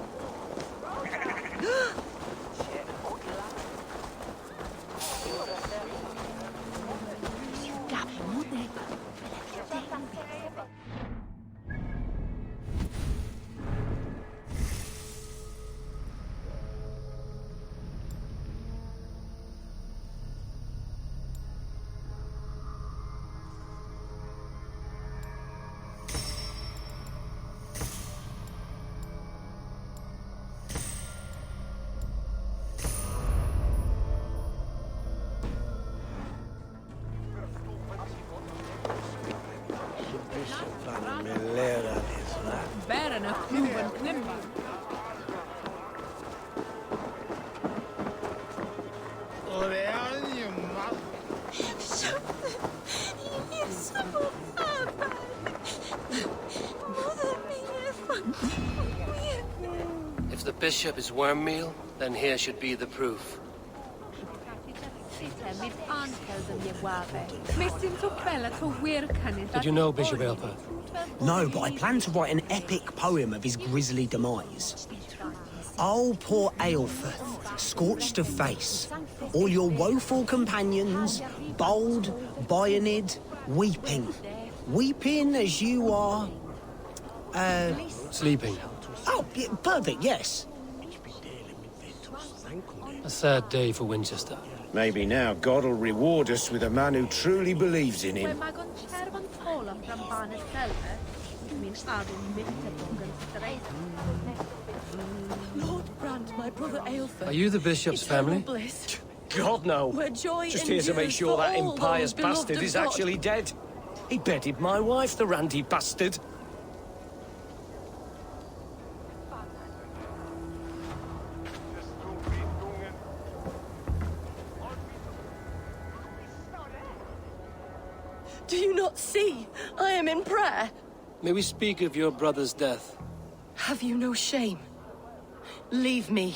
If the bishop is worm meal, then here should be the proof. Did you know Bishop Eilfer? No, but I plan to write an epic poem of his grisly demise. Oh, poor Aelfrith, scorched of face. All your woeful companions, bold, Bionid, weeping. Weeping as you are... Sleeping. Oh, yeah, perfect, yes. A sad day for Winchester. Maybe now God will reward us with a man who truly believes in him. Lord Brand, my brother Eivor. Are you the bishop's family? Bliss. God, no. Where joy Just here to make sure that impious bastard is actually dead. He bedded my wife, the randy bastard. Do you not see? I am in prayer. May we speak of your brother's death? Have you no shame? Leave me.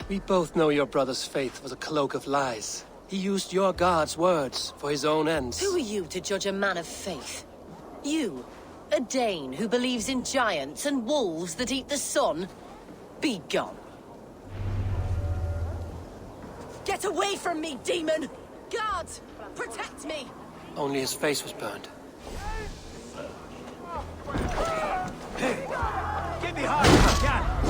We both know your brother's faith was a cloak of lies. He used your God's words for his own ends. Who are you to judge a man of faith? You, a Dane who believes in giants and wolves that eat the sun? Be gone. Get away from me, demon! Guards, protect me! Only his face was burned. Hey! Get behind me, can!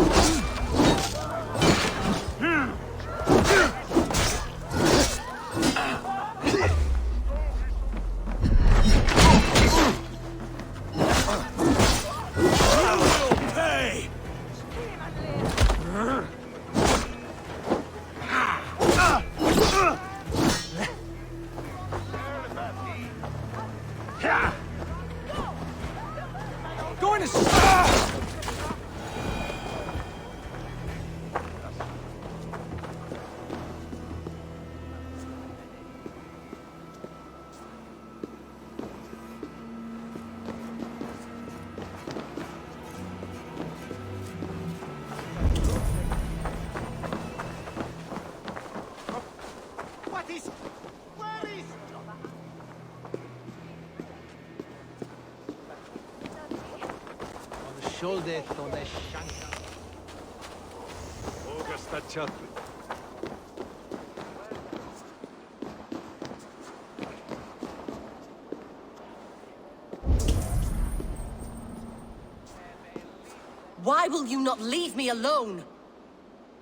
Why will you not leave me alone?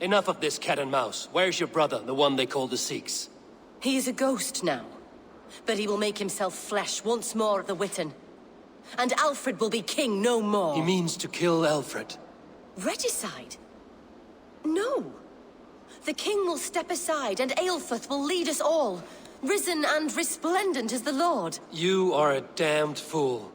Enough of this cat and mouse. Where's your brother, the one they call the Sikhs? He is a ghost now, but he will make himself flesh once more at the Witten. And Alfred will be king no more. He means to kill Alfred. Regicide? No. The king will step aside and Aelfrith will lead us all, risen and resplendent as the Lord. You are a damned fool.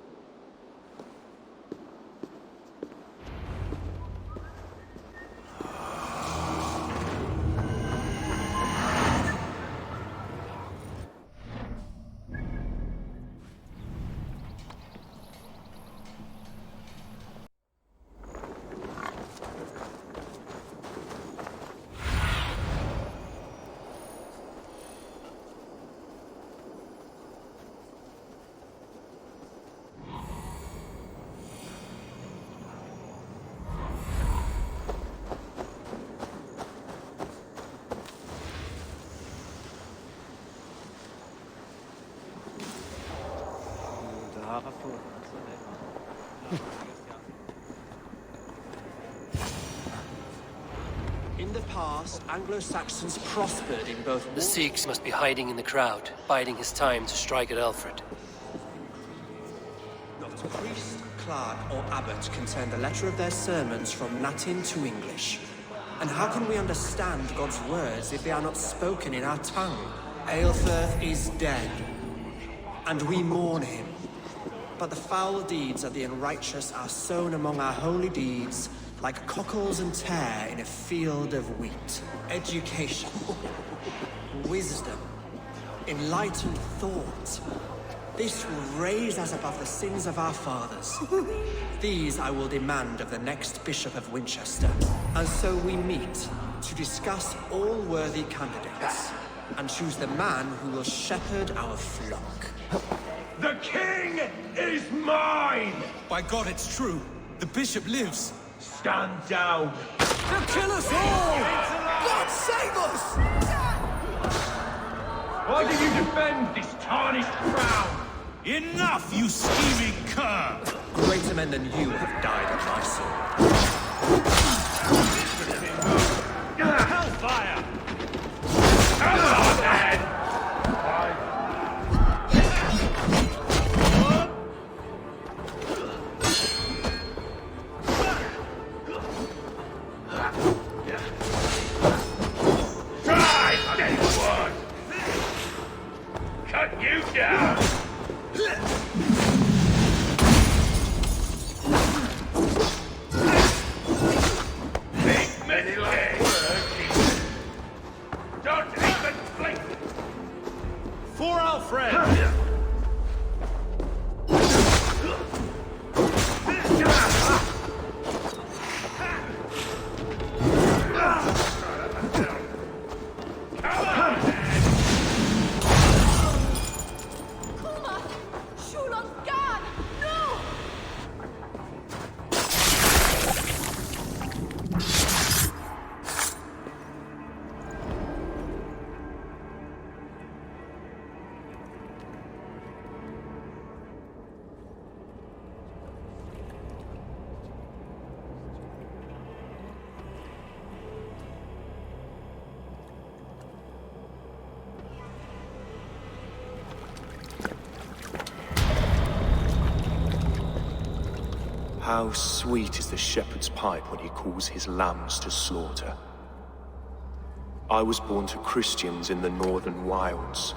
In the past, Anglo-Saxons prospered in both The Sikhs must be hiding in the crowd, biding his time to strike at Alfred. Not a priest, clerk, or abbot can turn the letter of their sermons from Latin to English. And how can we understand God's words if they are not spoken in our tongue? Aelfrith is dead, and we mourn him. But the foul deeds of the unrighteous are sown among our holy deeds, like cockles and tare in a field of wheat. Education, wisdom, enlightened thought. This will raise us above the sins of our fathers. These I will demand of the next Bishop of Winchester. And so we meet to discuss all worthy candidates and choose the man who will shepherd our flock. The king is mine! By God, it's true. The bishop lives. Stand down. They'll kill us all! God save us! Why do you defend this tarnished crown? Enough, you scheming cur! Greater men than you have died at my sword. Hellfire! Come on, then! Cut you down! Big mistake! Don't even blink! For Alfred! How sweet is the shepherd's pipe when he calls his lambs to slaughter. I was born to Christians in the northern wilds.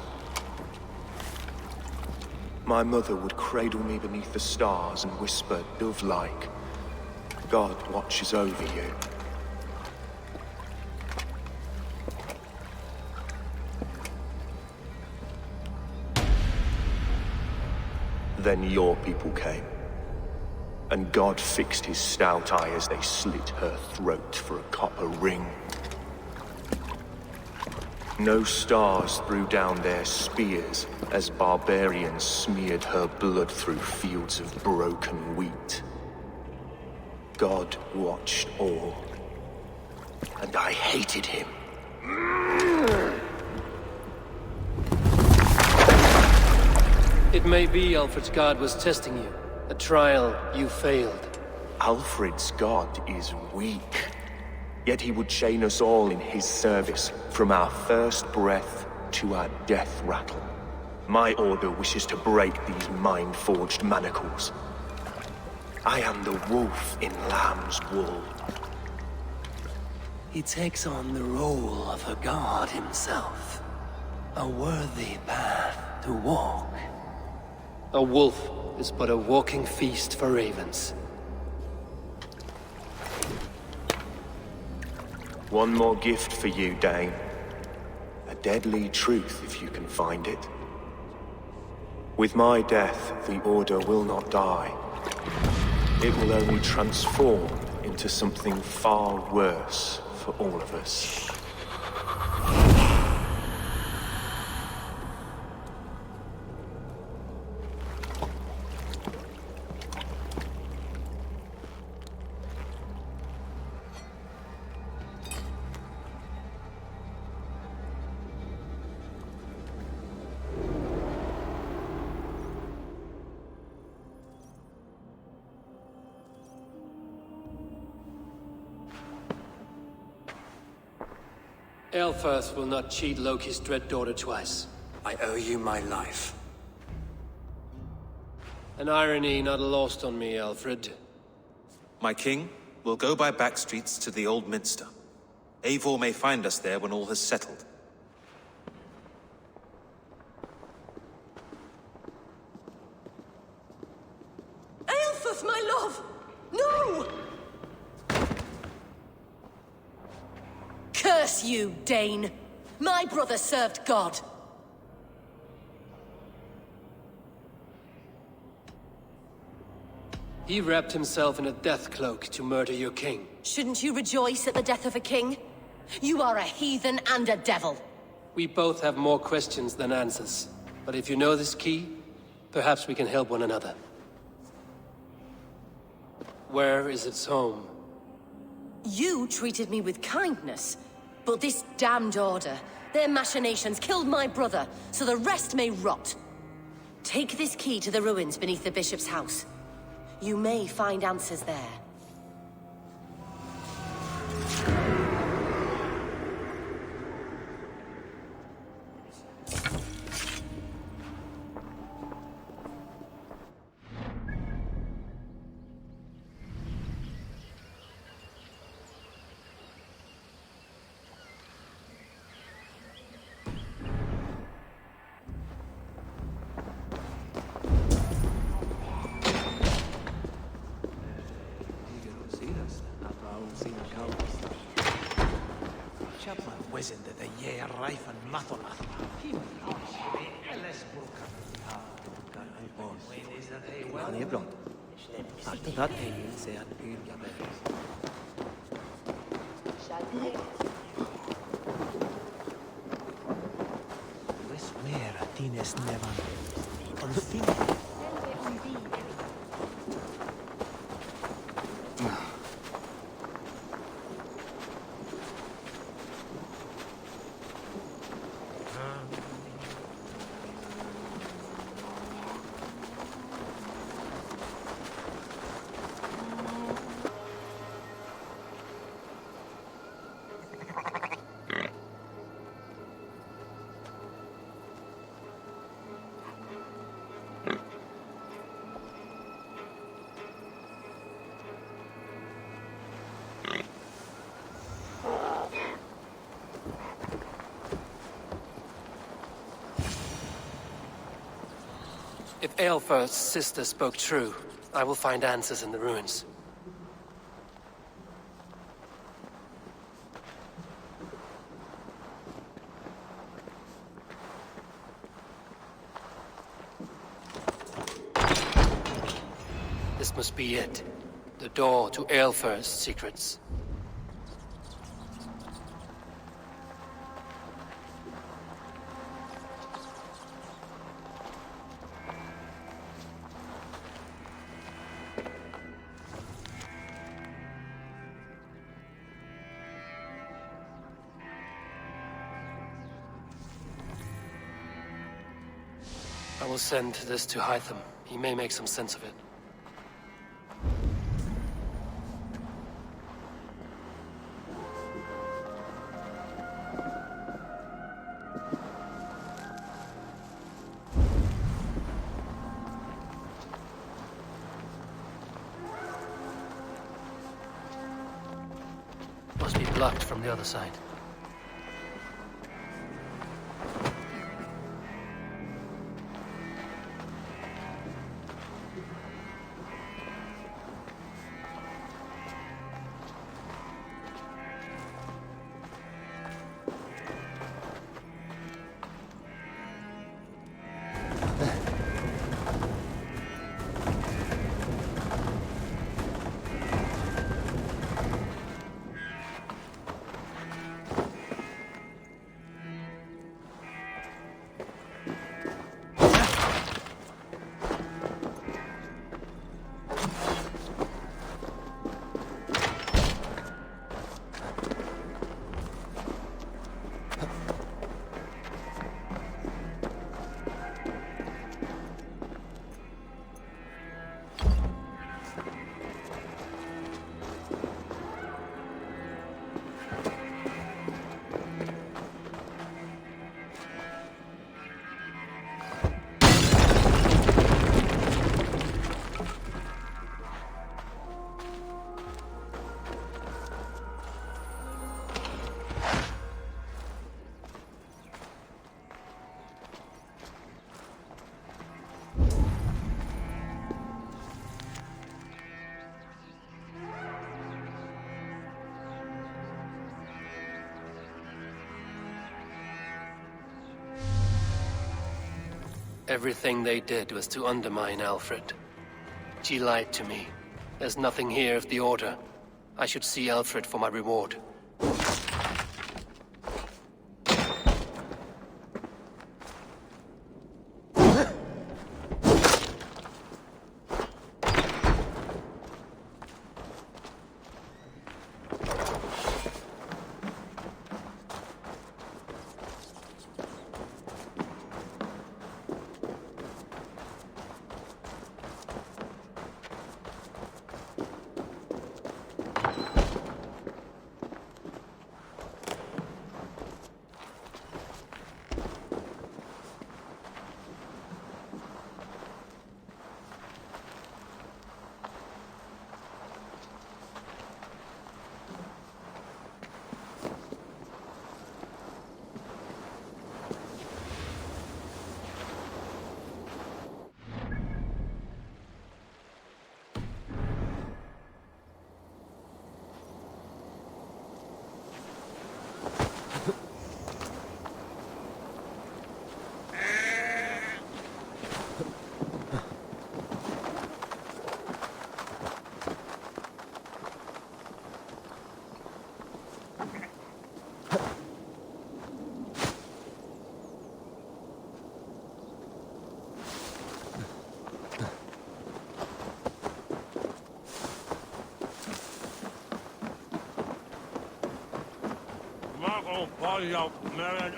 My mother would cradle me beneath the stars and whisper, dove-like, God watches over you. Then your people came. And God fixed his stout eye as they slit her throat for a copper ring. No stars threw down their spears as barbarians smeared her blood through fields of broken wheat. God watched all, and I hated him. It may be Alfred's god was testing you. A trial you failed. Alfred's god is weak. Yet he would chain us all in his service, from our first breath to our death rattle. My order wishes to break these mind-forged manacles. I am the wolf in lamb's wool. He takes on the role of a god himself. A worthy path to walk. A wolf is but a walking feast for ravens. One more gift for you, Dane. A deadly truth, if you can find it. With my death, the Order will not die. It will only transform into something far worse for all of us. Eilfir will not cheat Loki's dread daughter twice. I owe you my life. An irony not lost on me, Alfred. My king, we'll go by back streets to the Old Minster. Eivor may find us there when all has settled. Eilfir, my love! No! Curse you, Dane! My brother served God. He wrapped himself in a death cloak to murder your king. Shouldn't you rejoice at the death of a king? You are a heathen and a devil. We both have more questions than answers. But if you know this key, Perhaps we can help one another. Where is its home? You treated me with kindness, but this damned order, their machinations killed my brother, so the rest may rot. Take this key to the ruins beneath the bishop's house. You may find answers there. If Eivor's sister spoke true, I will find answers in the ruins. This must be it. The door to Eivor's secrets. I will send this to Hytham. He may make some sense of it. Must be blocked from the other side. Everything they did was to undermine Alfred. She lied to me. There's nothing here of the Order. I should see Alfred for my reward. Oh, body up, man.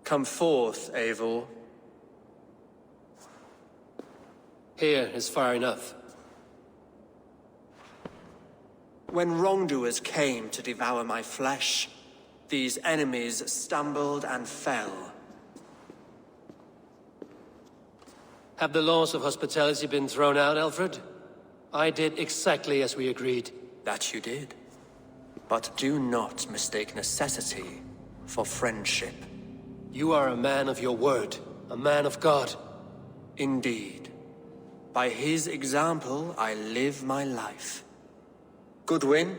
Come forth, Eivor. Here is far enough. When wrongdoers came to devour my flesh, these enemies stumbled and fell. Have the laws of hospitality been thrown out, Alfred? I did exactly as we agreed. That you did. But do not mistake necessity for friendship. You are a man of your word, a man of God. Indeed. By his example, I live my life. Goodwin?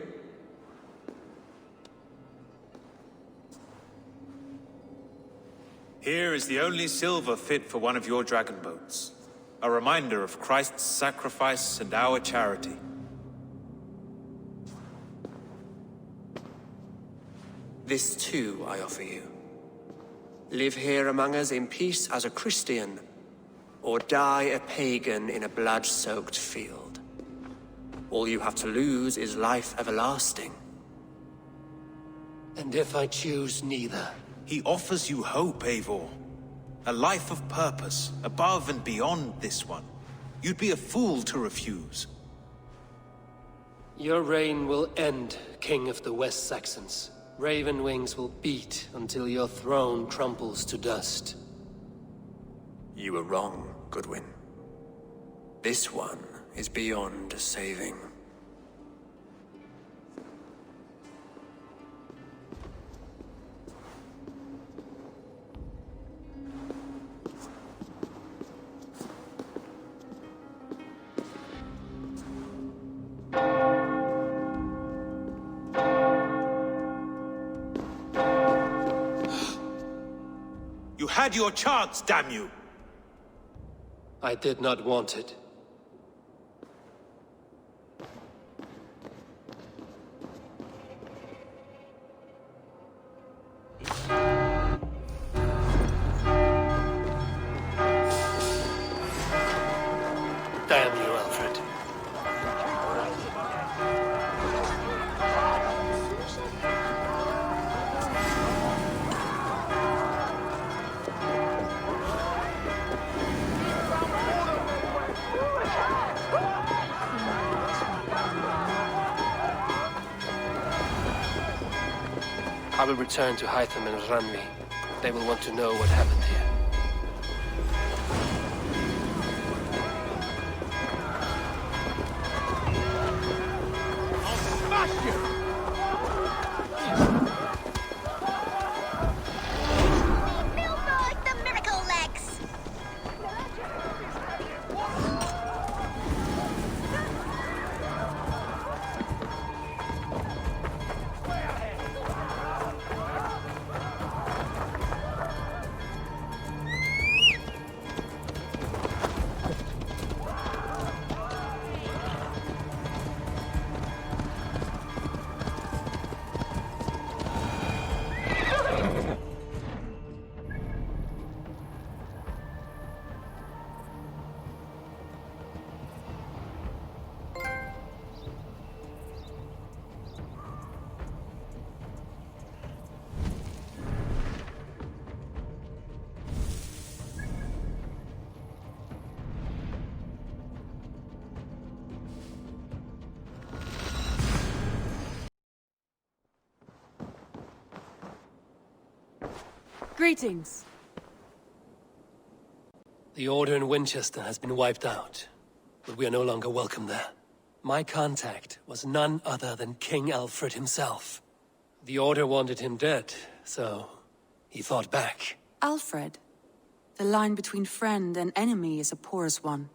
Here is the only silver fit for one of your dragon boats. A reminder of Christ's sacrifice and our charity. This too I offer you. Live here among us in peace as a Christian, or die a pagan in a blood-soaked field. All you have to lose is life everlasting. And if I choose neither? He offers you hope, Eivor. A life of purpose, above and beyond this one. You'd be a fool to refuse. Your reign will end, King of the West Saxons. Raven wings will beat until your throne crumples to dust. You were wrong, Goodwin. This one is beyond saving. You had your chance, damn you! I did not want it. Damn you, Alfred. I will return to Hytham and Ranvi. They will want to know what happened here. smashed you! Feel more like the miracle legs! Greetings. The Order in Winchester has been wiped out, but we are no longer welcome there. My contact was none other than King Alfred himself. The Order wanted him dead, so he fought back. Alfred. The line between friend and enemy is a porous one.